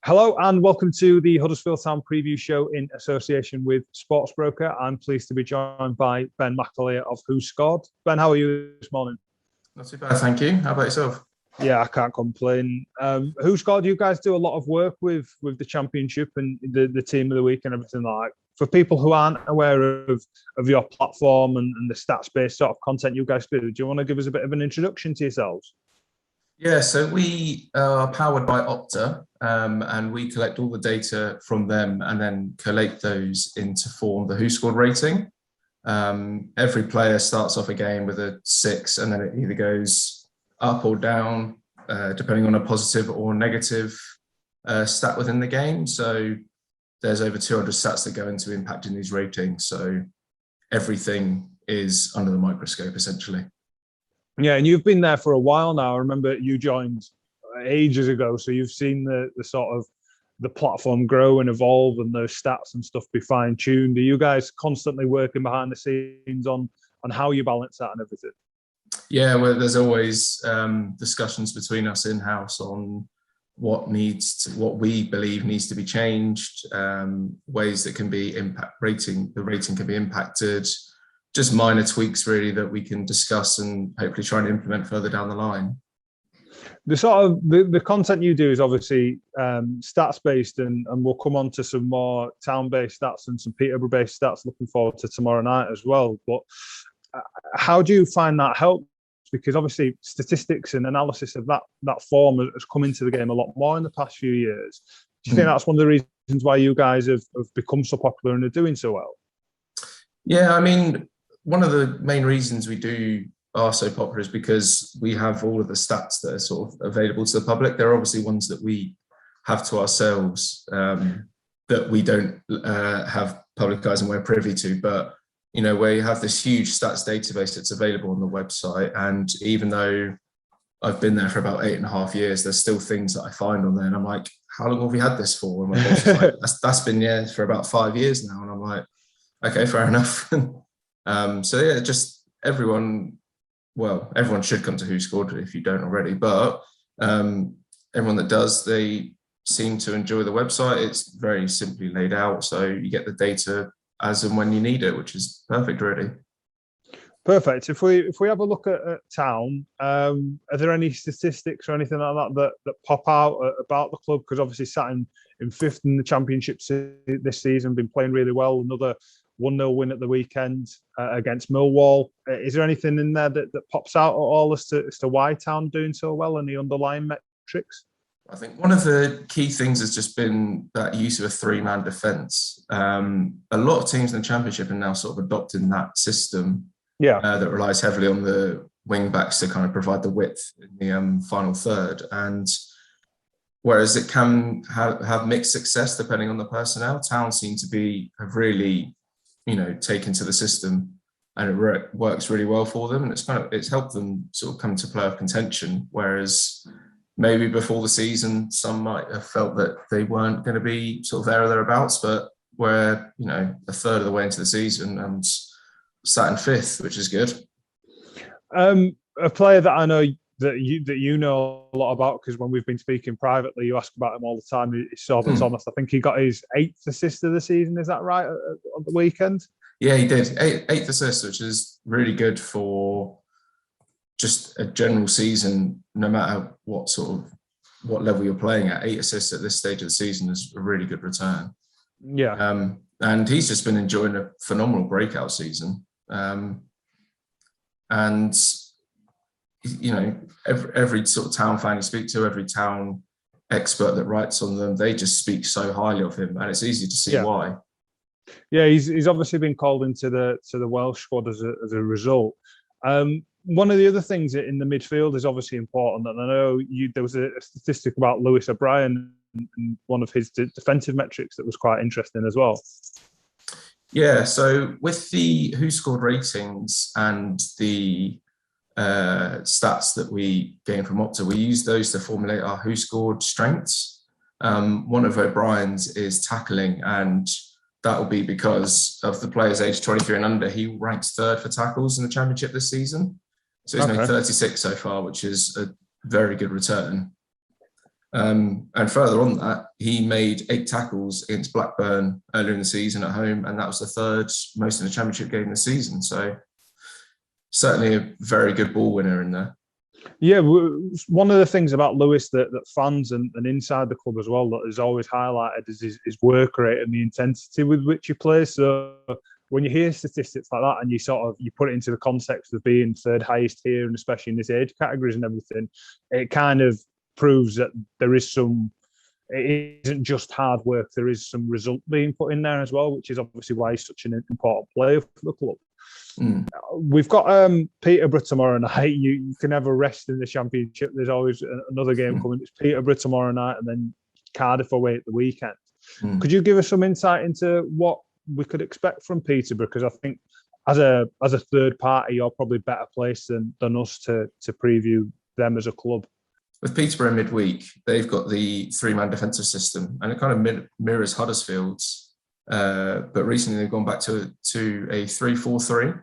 Hello and welcome to the Huddersfield Town preview show in association with Sportsbroker. I'm pleased to be joined by Ben McAleer of WhoScored. Ben, how are you this morning? Not too bad, thank you. How about yourself? Yeah, I can't complain. WhoScored, you guys do a lot of work with the championship and the team of the week and everything like that. For people who aren't aware of your platform and the stats-based sort of content you guys do you want to give us a bit of an introduction to yourselves? Yeah, so we are powered by Opta, and we collect all the data from them and then collate those into form the WhoScored rating. Every player starts off a game with a 6, and then it either goes up or down, depending on a positive or negative stat within the game. So there's over 200 stats that go into impacting these ratings. So everything is under the microscope, essentially. Yeah, and you've been there for a while now. I remember you joined ages ago, so you've seen the sort of the platform grow and evolve and those stats and stuff be fine-tuned. Are you guys constantly working behind the scenes on how you balance that and everything? Yeah, well, there's always discussions between us in-house on what we believe needs to be changed, ways that can be the rating can be impacted, just minor tweaks really that we can discuss and hopefully try and implement further down the line. The sort of the content you do is obviously stats based, and we'll come on to some more town based stats and some Peterborough based stats. Looking forward to tomorrow night as well. But how do you find that helps? Because obviously statistics and analysis of that form has come into the game a lot more in the past few years. Do you think that's one of the reasons why you guys have become so popular and are doing so well? Yeah, I mean, one of the main reasons we are so popular is because we have all of the stats that are sort of available to the public. There are obviously ones that we have to ourselves that we don't have public eyes and we're privy to, but you know, where you have this huge stats database that's available on the website, and even though I've been there for about 8.5 years, there's still things that I find on there, and I'm like, how long have we had this for? And my boss is like, that's been for about 5 years now, and I'm like, okay, fair enough. So yeah, just everyone should come to WhoScored if you don't already, but everyone that does, they seem to enjoy the website. It's very simply laid out, so you get the data as and when you need it, which is perfect, really. Perfect. If we have a look at town, are there any statistics or anything like that pop out about the club? Because obviously sat in fifth in the championship this season, been playing really well. Another 1-0 win at the weekend against Millwall. Is there anything in there that pops out at all as to why town doing so well and the underlying metrics? I think one of the key things has just been that use of a 3-man defence. A lot of teams in the championship are now sort of adopting that system. Yeah, that relies heavily on the wing backs to kind of provide the width in the final third. And whereas it can have mixed success depending on the personnel, Town seem to have really, taken to the system, and it works really well for them. And it's helped them sort of come to playoff contention. Whereas maybe before the season, some might have felt that they weren't going to be sort of there or thereabouts, but we're, a third of the way into the season and sat in fifth, which is good. A player that I know that you know a lot about, because when we've been speaking privately, you ask about him all the time. Is Sorba Thomas. I think he got his 8th assist of the season. Is that right? On the weekend? Yeah, he did. 8th assist, which is really good for just a general season. No matter what level you're playing at, 8 assists at this stage of the season is a really good return. Yeah. And he's just been enjoying a phenomenal breakout season. And every sort of Town fan you speak to, every Town expert that writes on them, they just speak so highly of him, and it's easy to see why. Yeah, he's obviously been called into the Welsh squad as a result. One of the other things in the midfield is obviously important, and I know there was a statistic about Lewis O'Brien and one of his defensive metrics that was quite interesting as well. Yeah, so with the WhoScored ratings and the stats that we gain from Opta, we use those to formulate our WhoScored strengths. One of O'Brien's is tackling, and that will be because of the players aged 23 and under. He ranks 3rd for tackles in the championship this season. So he's made 36 so far, which is a very good return. And further on that, he made 8 tackles against Blackburn earlier in the season at home, and that was the 3rd most in the Championship game this season. So certainly a very good ball winner in there. Yeah, one of the things about Lewis that fans and inside the club as well that is always highlighted is his work rate and the intensity with which he plays. So when you hear statistics like that and you put it into the context of being 3rd highest here, and especially in this age categories and everything, it kind of proves that there is it isn't just hard work, there is some result being put in there as well, which is obviously why he's such an important player for the club. We've got Peterborough tomorrow night. You can never rest in the Championship. There's always another game coming. It's Peterborough tomorrow night and then Cardiff away at the weekend. Could you give us some insight into what we could expect from Peterborough? Because I think as a third party, you're probably better placed than us to preview them as a club. With Peterborough midweek, they've got the 3-man defensive system, and it kind of mirrors Huddersfield's. But recently they've gone back to a 3-4-3.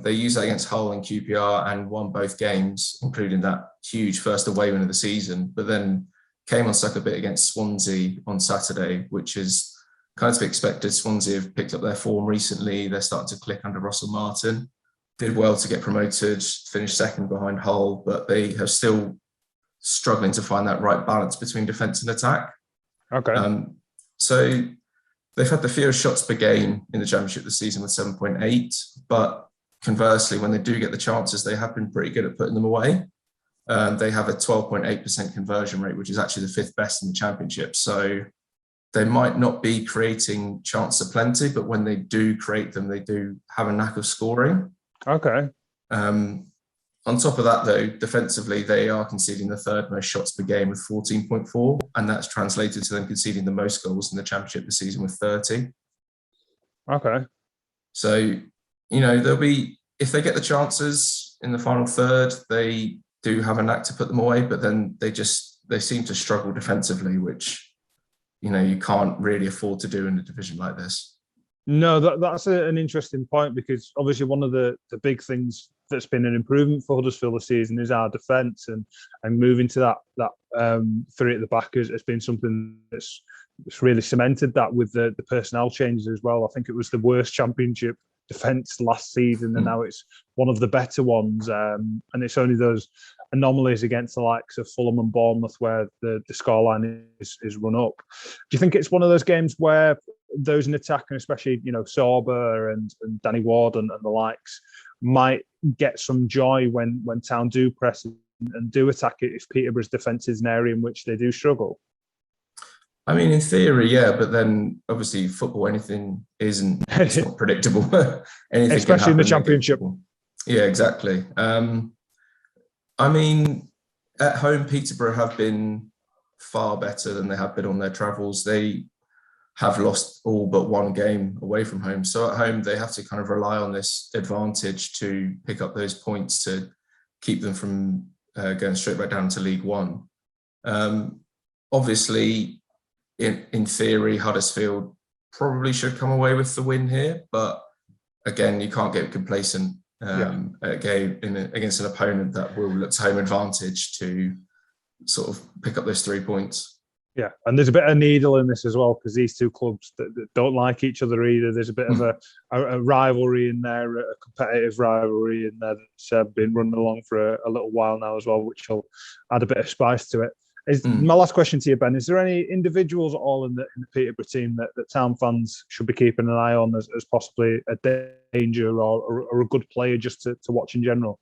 They used that against Hull and QPR and won both games, including that huge first away win of the season, but then came unstuck a bit against Swansea on Saturday, which is kind of to be expected. Swansea have picked up their form recently. They're starting to click under Russell Martin. Did well to get promoted, finished 2nd behind Hull, but they have still struggling to find that right balance between defence and attack. Okay. So they've had the fewest shots per game in the Championship this season with 7.8, but conversely, when they do get the chances, they have been pretty good at putting them away. They have a 12.8% conversion rate, which is actually the 5th best in the Championship. So they might not be creating chances aplenty, but when they do create them, they do have a knack of scoring. Okay. On top of that, though, defensively, they are conceding the 3rd most shots per game with 14.4, and that's translated to them conceding the most goals in the Championship this season with 30. Okay. So, they'll be, if they get the chances in the final third, they do have a knack to put them away, but then they seem to struggle defensively, which, you can't really afford to do in a division like this. No, that's an interesting point, because obviously one of the big things that's been an improvement for Huddersfield this season is our defence, and moving to that 3 at the back has been something that's really cemented that with the personnel changes as well. I think it was the worst Championship defence last season, and now it's one of the better ones. And it's only those anomalies against the likes of Fulham and Bournemouth where the scoreline is run up. Do you think it's one of those games where those in attack, and especially Sorba and Danny Ward and the likes, might get some joy when Town do press and do attack it if Peterborough's defence is an area in which they do struggle? I mean, in theory, yeah, but then obviously football, anything isn't, it's not predictable. Anything especially in the Championship. Yeah, exactly. I mean, at home, Peterborough have been far better than they have been on their travels. They have lost all but one game away from home. So at home, they have to kind of rely on this advantage to pick up those points to keep them from going straight back down to League One. Obviously, in theory, Huddersfield probably should come away with the win here. But again, you can't get complacent against an opponent that will look to home advantage to sort of pick up those 3 points. Yeah, and there's a bit of needle in this as well, because these two clubs that don't like each other either. There's a bit of a rivalry in there, a competitive rivalry in there that's been running along for a little while now as well, which will add a bit of spice to it. My last question to you, Ben, is there any individuals at all in the Peterborough team that Town fans should be keeping an eye on as possibly a danger or a good player just to watch in general?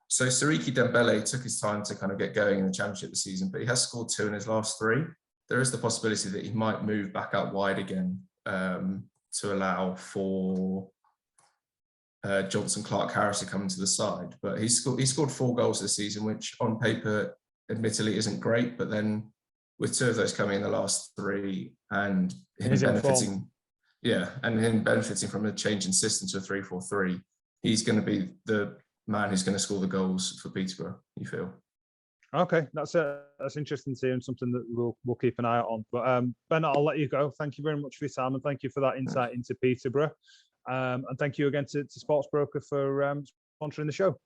So Siriki Dembele took his time to kind of get going in the Championship this season, but he has scored 2 in his last 3. There is the possibility that he might move back out wide again to allow for Johnson Clark-Harris to come into the side. But he scored 4 goals this season, which on paper admittedly isn't great, but then with 2 of those coming in the last 3 and him benefiting from a change in system to a 3-4-3, he's going to be the man who's going to score the goals for Peterborough, you feel? Okay, that's interesting to see, and something that we'll keep an eye out on. But Ben, I'll let you go. Thank you very much for your time, and thank you for that insight into Peterborough. And thank you again to Sportsbroker for sponsoring the show.